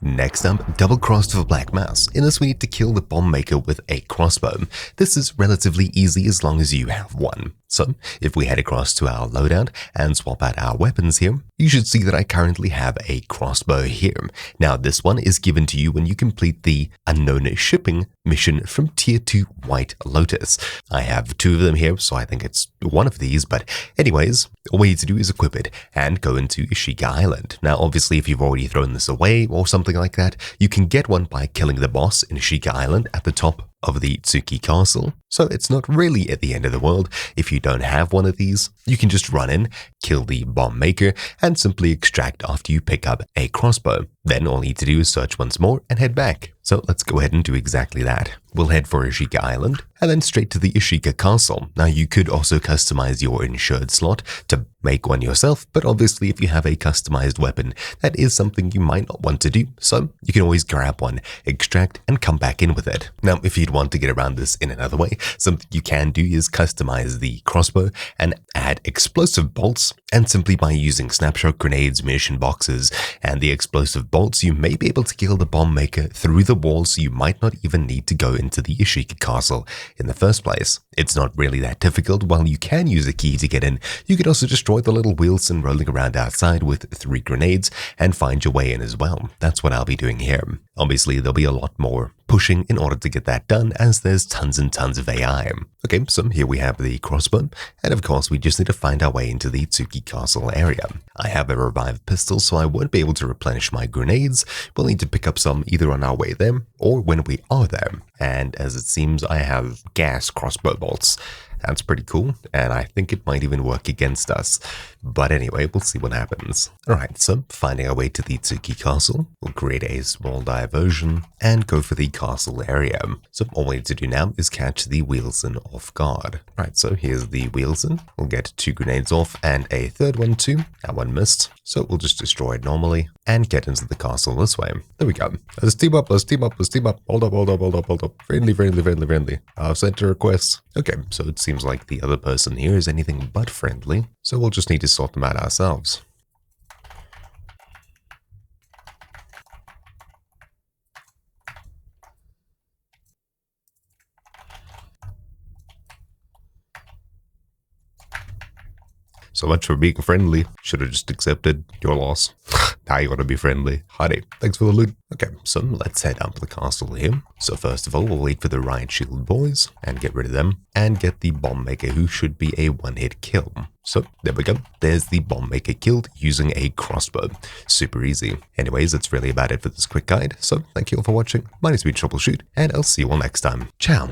Next up, double crossed for Black Mous. In this we need to kill the Bomb Makmer with a crossbow. This is relatively easy as long as you have one. So, if we head across to our loadout and swap out our weapons here, you should see that I currently have a crossbow here. Now this one is given to you when you complete the Unknown Shipping mission from Tier 2 White Lotus. I have two of them here, so I think it's one of these, but anyways, all we need to do is equip it and go into Ishika Island. Now obviously if you've already thrown this away or something like that, you can get one by killing the boss in Ishika Island at the top of the Tsuki Castle. So it's not really at the end of the world. If you don't have one of these, you can just run in, kill the Bomb Makmer, and simply extract after you pick up a crossbow. Then all you need to do is search once more and head back. So let's go ahead and do exactly that. We'll head for Ishika Island, and then straight to the Ishika Castle. Now you could also customize your insured slot to make one yourself, but obviously if you have a customized weapon, that is something you might not want to do, so you can always grab one, extract, and come back in with it. Now if you'd want to get around this in another way, something you can do is customize the crossbow and add explosive bolts, and simply by using snapshot grenades, munition boxes, and the explosive bolts, you may be able to kill the Bomb Makmer through the wall, so you might not even need to go into the Ishika Castle in the first place. It's not really that difficult. While you can use a key to get in, you can also destroy the little Wilson rolling around outside with 3 grenades and find your way in as well. That's what I'll be doing here. Obviously, there'll be a lot more pushing in order to get that done, as there's tons and tons of AI. Okay, so here we have the crossbow, and of course we just need to find our way into the Tsuki Castle area. I have a revived pistol, so I won't be able to replenish my grenades. We'll need to pick up some either on our way there, or when we are there. And as it seems, I have gas crossbow bolts. That's pretty cool, and I think it might even work against us. But anyway, we'll see what happens. Alright, so finding our way to the Tsuki Castle, we'll create a small diversion and go for the castle area. So all we need to do now is catch the Wilson off guard. Alright, so here's the Wilson. We'll get 2 grenades off and a third one too. That one missed, so we'll just destroy it normally and get into the castle this way. There we go. Let's team up, let's team up, let's team up. Hold up. Friendly. I've sent a request. Okay, so it seems like the other person here is anything but friendly, so we'll just need to sort them out ourselves. So much for being friendly. Should have just accepted your loss. Now you want to be friendly. Howdy. Thanks for the loot. Okay, so let's head up to the castle here. So first of all, we'll wait for the riot shield boys and get rid of them and get the Bomb Makmer, who should be a one-hit kill. So there we go. There's the Bomb Makmer killed using a crossbow. Super easy. Anyways, that's really about it for this quick guide. So thank you all for watching. My name's been Troubleshoot, and I'll see you all next time. Ciao.